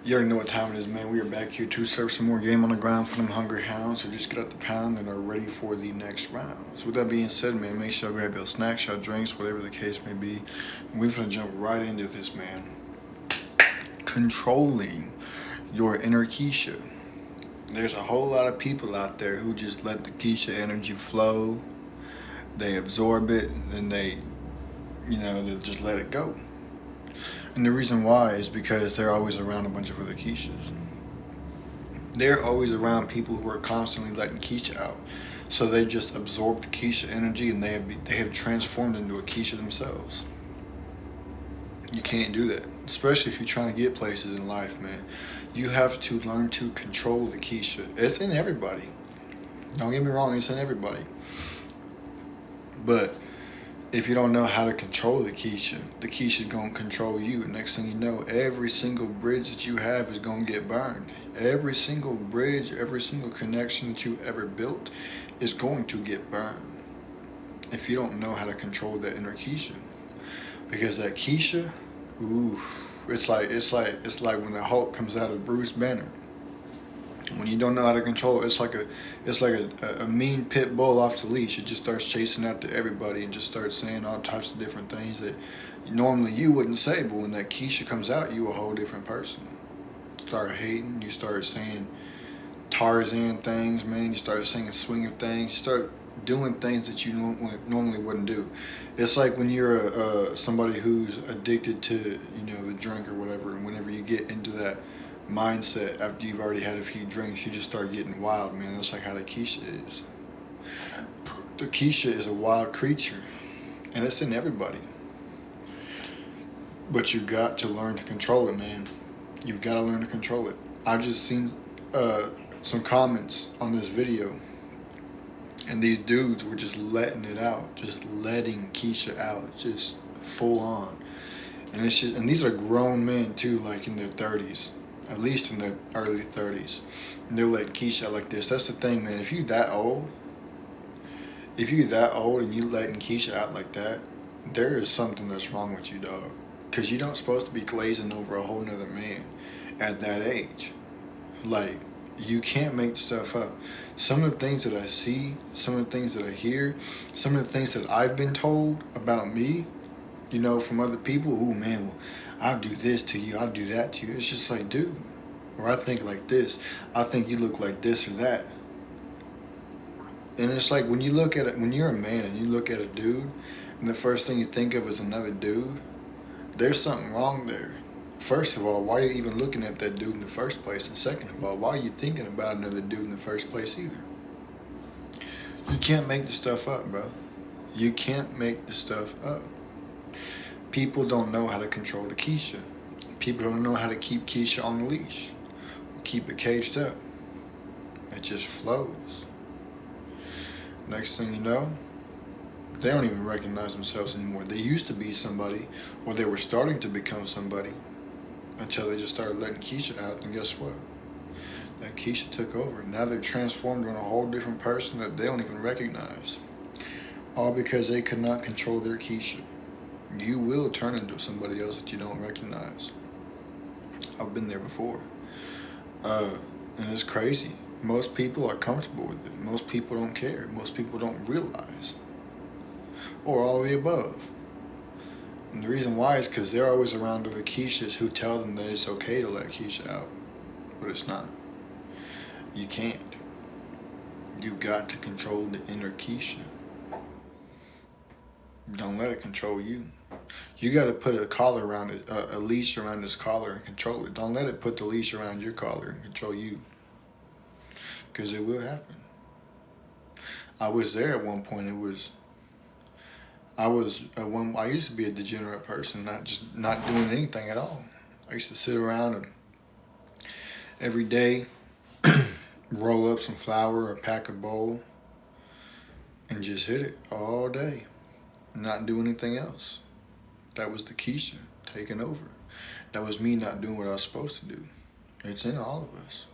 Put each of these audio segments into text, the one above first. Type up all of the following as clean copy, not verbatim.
You already know what time it is, man. We are back here to serve some more game on the ground for them hungry hounds. So just get out the pound and are ready for the next round. So with that being said, man, make sure you grab your snacks, your drinks, whatever the case may be. We're gonna jump right into this, man. Controlling your inner Keisha. There's a whole lot of people out there who just let the Keisha energy flow. They absorb it, and they just let it go. And the reason why is because they're always around a bunch of other Keishas. They're always around people who are constantly letting Keisha out. So they just absorb the Keisha energy and they have transformed into a Keisha themselves. You can't do that, especially if you're trying to get places in life, man. You have to learn to control the Keisha. It's in everybody. Don't get me wrong, it's in everybody. But if you don't know how to control the Keisha's gonna control you. And next thing you know, every single bridge that you have is gonna get burned. Every single bridge, every single connection that you ever built is going to get burned if you don't know how to control that inner Keisha. Because that Keisha, ooh, it's like when the Hulk comes out of Bruce Banner. When you don't know how to control it, it's like a mean pit bull off the leash. It just starts chasing after everybody and just starts saying all types of different things that normally you wouldn't say. But when that Keisha comes out, you a whole different person. Start hating. You start saying Tarzan things, man. You start saying swinger things. You start doing things that you normally wouldn't do. It's like when you're somebody who's addicted to the drink or whatever, and whenever you get into that mindset after you've already had a few drinks, you just start getting wild, man. That's like how the Keisha is. The Keisha is a wild creature, and it's in everybody. But you got to learn to control it, man. You've got to learn to control it. I just seen some comments on this video, and these dudes were just letting it out, just letting Keisha out, just full on. And it's just, and these are grown men too, like in their 30s, at least in their early 30s. And they're letting Keisha out like this. That's the thing, man. If you're that old and you letting Keisha out like that, there is something that's wrong with you, dog. Because you don't supposed to be glazing over a whole nother man at that age. Like, you can't make stuff up. Some of the things that I see, some of the things that I hear, some of the things that I've been told about me, from other people, oh man, well, I'll do this to you, I'll do that to you. It's just like, dude. Or I think like this. I think you look like this or that. And it's like when you look at it, when you're a man and you look at a dude, and the first thing you think of is another dude, there's something wrong there. First of all, why are you even looking at that dude in the first place? And second of all, why are you thinking about another dude in the first place either? You can't make the stuff up, bro. You can't make the stuff up. People don't know how to control the Keisha. People don't know how to keep Keisha on the leash. Keep it caged up. It just flows. Next thing you know, they don't even recognize themselves anymore. They used to be somebody, or they were starting to become somebody, until they just started letting Keisha out, and guess what? That Keisha took over. Now they're transformed into a whole different person that they don't even recognize. All because they could not control their Keisha. You will turn into somebody else that you don't recognize. I've been there before. And it's crazy. Most people are comfortable with it. Most people don't care. Most people don't realize. Or all of the above. And the reason why is because they're always around other Keishas who tell them that it's okay to let Keisha out. But it's not. You can't. You've got to control the inner Keisha. Don't let it control you. You got to put a collar around it, a leash around this collar and control it. Don't let it put the leash around your collar and control you. Because it will happen. I was there at one point. I used to be a degenerate person, not doing anything at all. I used to sit around and every day roll up some flour or pack a bowl and just hit it all day, not do anything else. That was the Keisha taking over. That was me not doing what I was supposed to do. It's in all of us,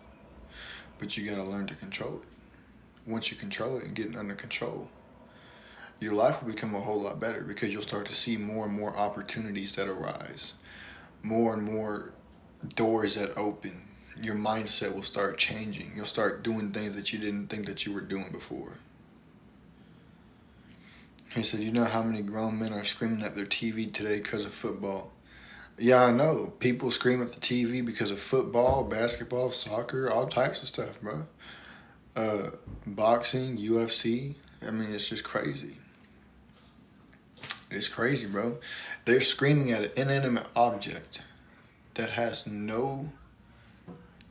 but you got to learn to control it. Once you control it and get it under control, your life will become a whole lot better because you'll start to see more and more opportunities that arise, more and more doors that open. Your mindset will start changing. You'll start doing things that you didn't think that you were doing before. He said, you know how many grown men are screaming at their TV today because of football? Yeah, I know. People scream at the TV because of football, basketball, soccer, all types of stuff, bro. Boxing, UFC. I mean, it's just crazy. It's crazy, bro. They're screaming at an inanimate object that has no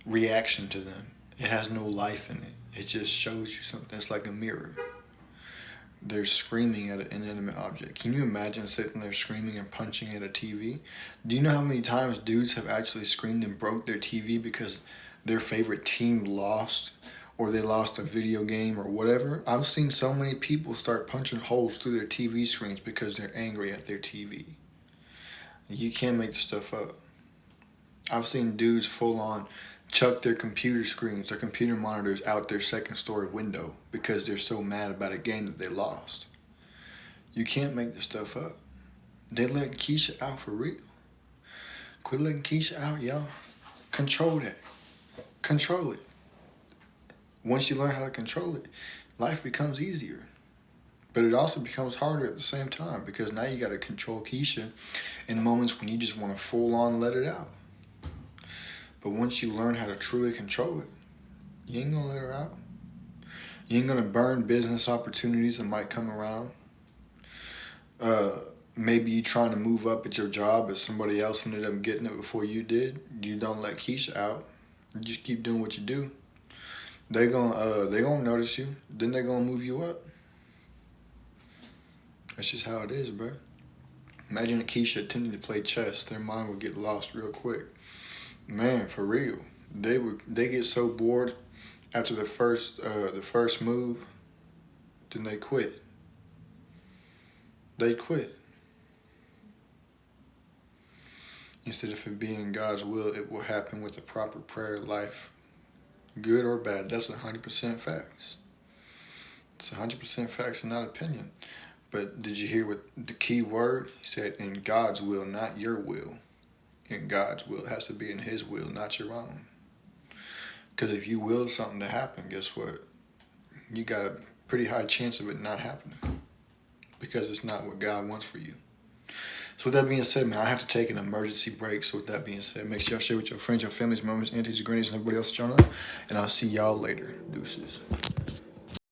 reaction to them. It has no life in it. It just shows you something. It's like a mirror. They're screaming at an inanimate object. Can you imagine sitting there screaming and punching at a TV? Do you know how many times dudes have actually screamed and broke their TV because their favorite team lost, or they lost a video game or whatever? I've seen so many people start punching holes through their TV screens because they're angry at their TV. You can't make stuff up. I've seen dudes full on chuck their computer screens, their computer monitors out their second story window because they're so mad about a game that they lost. You can't make this stuff up. They letting Keisha out for real. Quit letting Keisha out, y'all. Control that. Control it. Once you learn how to control it, life becomes easier. But it also becomes harder at the same time because now you got to control Keisha in moments when you just want to full on let it out. But once you learn how to truly control it, you ain't going to let her out. You ain't going to burn business opportunities that might come around. Maybe you trying to move up at your job, but somebody else ended up getting it before you did. You don't let Keisha out. You just keep doing what you do. They gonna notice you. Then they gonna move you up. That's just how it is, bro. Imagine Keisha attempting to play chess. Their mind would get lost real quick. Man, for real. They get so bored after the first move, then they quit. They quit. Instead of it being God's will, it will happen with a proper prayer life. Good or bad, that's 100% facts. It's 100% facts and not opinion. But did you hear what the key word? He said, in God's will, not your will. In God's will. It has to be in His will, not your own. Because if you will something to happen, guess what? You got a pretty high chance of it not happening. Because it's not what God wants for you. So with that being said, man, I have to take an emergency break. So with that being said, make sure y'all share with your friends, your families, members, aunties, your grannies, and everybody else that y'all know. And I'll see y'all later. Deuces.